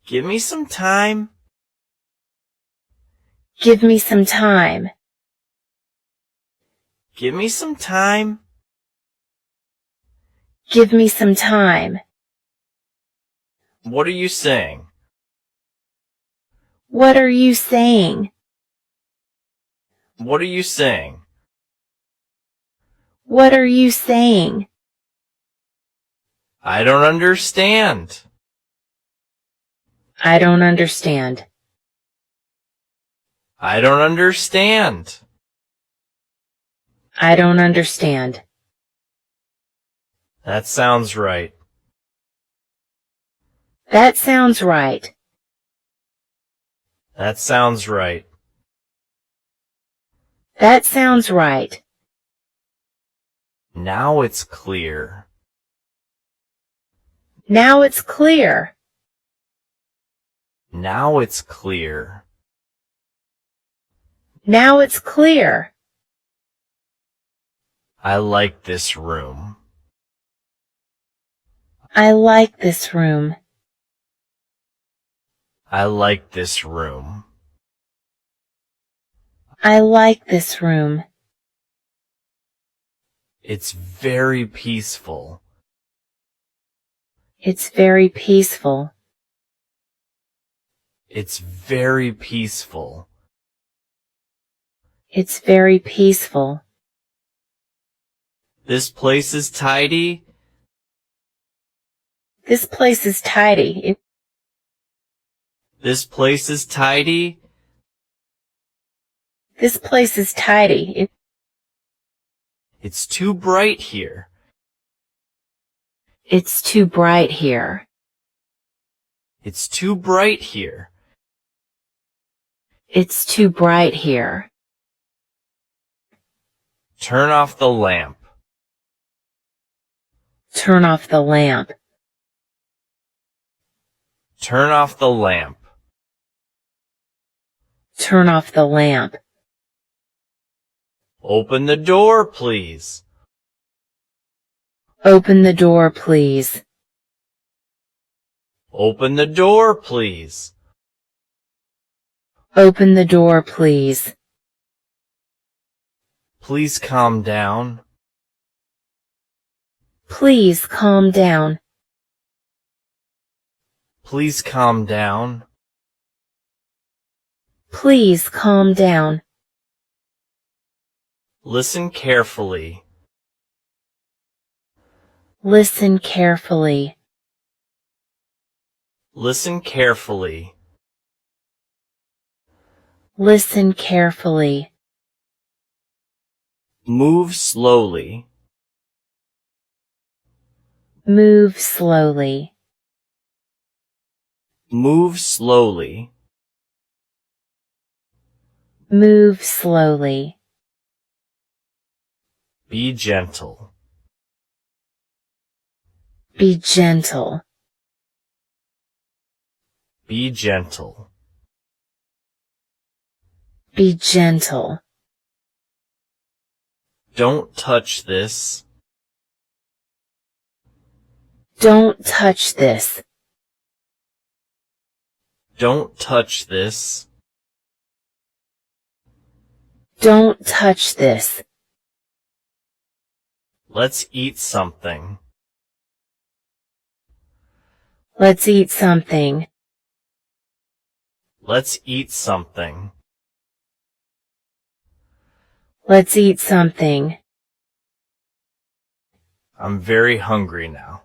Give me some time. Give me some time. Give me some time. Give me some time. What are you saying? What are you saying? What are you saying? What are you saying? I don't understand. I don't understand. I don't understand. I don't understand. That sounds right. That sounds right. That sounds right. That sounds right. Now it's clear. Now it's clear. Now it's clear. Now it's clear. I like this room. I like this room. I like this room. I like this room. It's very peaceful. It's very peaceful. It's very peaceful. It's very peaceful. This place is tidy. This place is tidy. This place is tidy. This place is tidy. It's too bright here. It's too bright here. It's too bright here. It's too bright here. Turn off the lamp. Turn off the lamp. Turn off the lamp. Turn off the lamp. Open the door, please. Open the door, please. Open the door, please. Open the door, please. Please calm down. Please calm down. Please calm down. Please calm down. Listen carefully. Listen carefully. Listen carefully. Listen carefully. Move slowly. Move slowly. Move slowly. Move slowly. Be gentle. Be gentle. Be gentle. Be gentle. Don't touch this. Don't touch this. Don't touch this. Don't touch this. Let's eat something. Let's eat something. Let's eat something. Let's eat something. I'm very hungry now.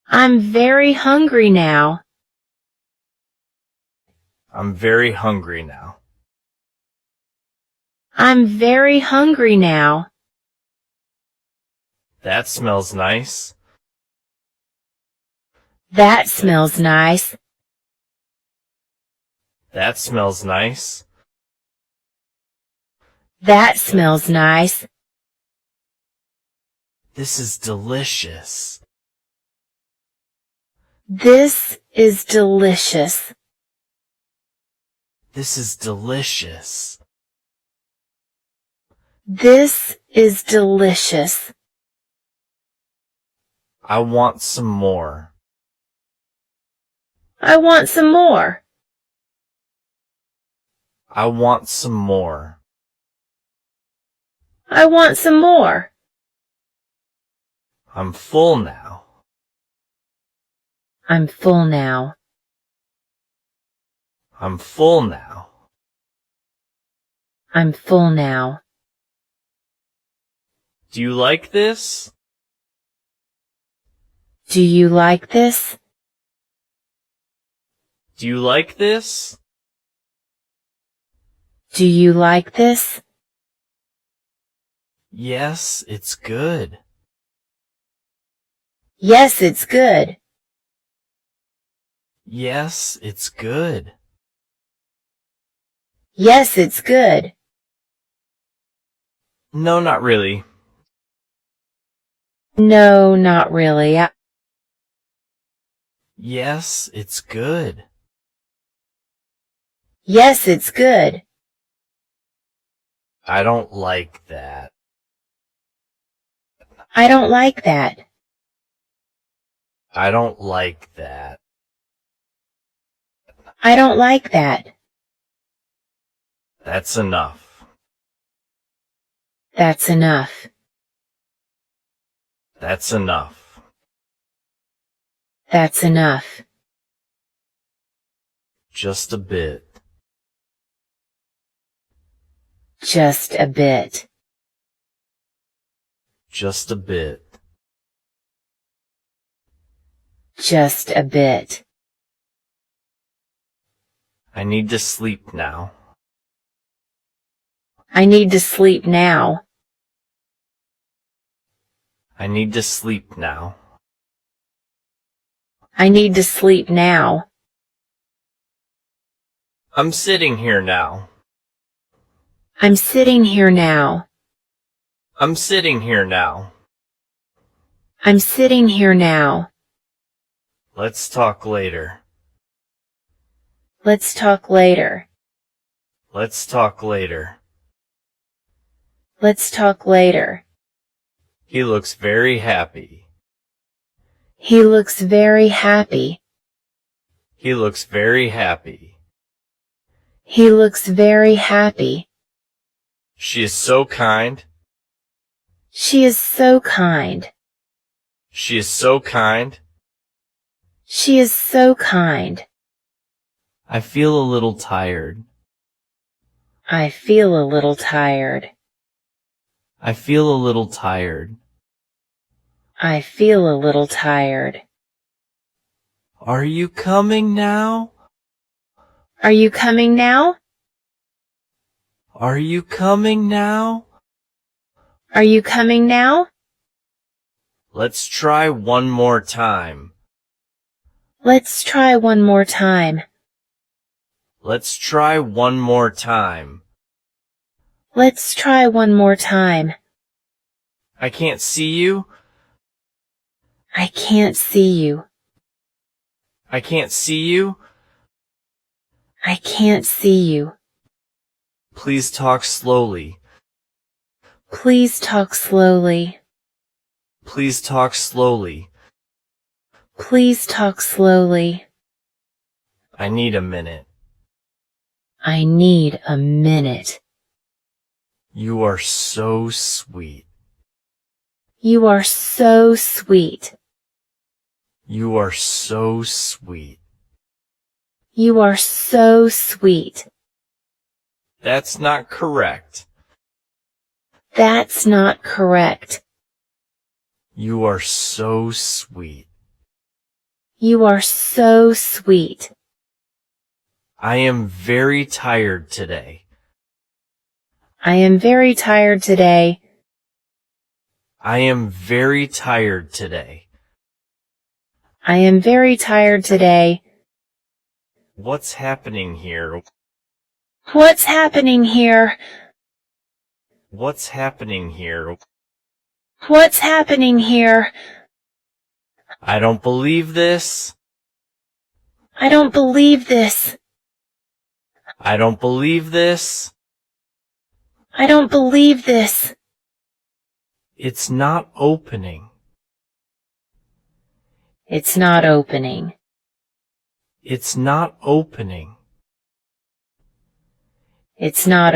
I'm very hungry now. I'm very hungry now. I'm very hungry now. That smells nice. That smells nice. That smells nice. That smells nice. This is delicious. This is delicious. This is delicious. This is delicious. I want some more. I want some more. I want some more. I want some more. I'm full now. I'm full now. I'm full now. I'm full now. Do you like this? Do you like this? Do you like this? Do you like this? Yes, it's good. Yes, it's good. Yes, it's good. Yes, it's good. No, not really. No, not really. Yes, it's good. Yes, it's good. I don't like that. I don't like that. I don't like that. I don't like that. That's enough. That's enough. That's enough. That's enough. Just a bit. Just a bit. Just a bit. Just a bit. I need to sleep now. I need to sleep now. I need to sleep now. I need to sleep now. I'm sitting here now. I'm sitting here now. I'm sitting here now. I'm sitting here now. Let's talk later. Let's talk later. Let's talk later. Let's talk later. He looks very happy. He looks very happy. He looks very happy. He looks very happy. She is so kind. She is so kind. She is so kind. She is so kind. I feel a little tired. I feel a little tired. I feel a little tired. I feel a little tired. Are you coming now? Are you coming now? Are you coming now? Are you coming now? Let's try one more time. Let's try one more time. Let's try one more time. Let's try one more time. I can't see you. I can't see you. I can't see you. I can't see you. Please talk slowly. Please talk slowly. Please talk slowly. Please talk slowly. I need a minute. I need a minute. You are so sweet. You are so sweet. You are so sweet. You are so sweet. That's not correct. That's not correct. You are so sweet. You are so sweet. I am very tired today. I am very tired today. I am very tired today. I am very tired today. What's happening here? What's happening here? What's happening here? What's happening here? I don't believe this. I don't believe this. I don't believe this. I don't believe this. It's not opening. It's not opening. It's not opening. It's not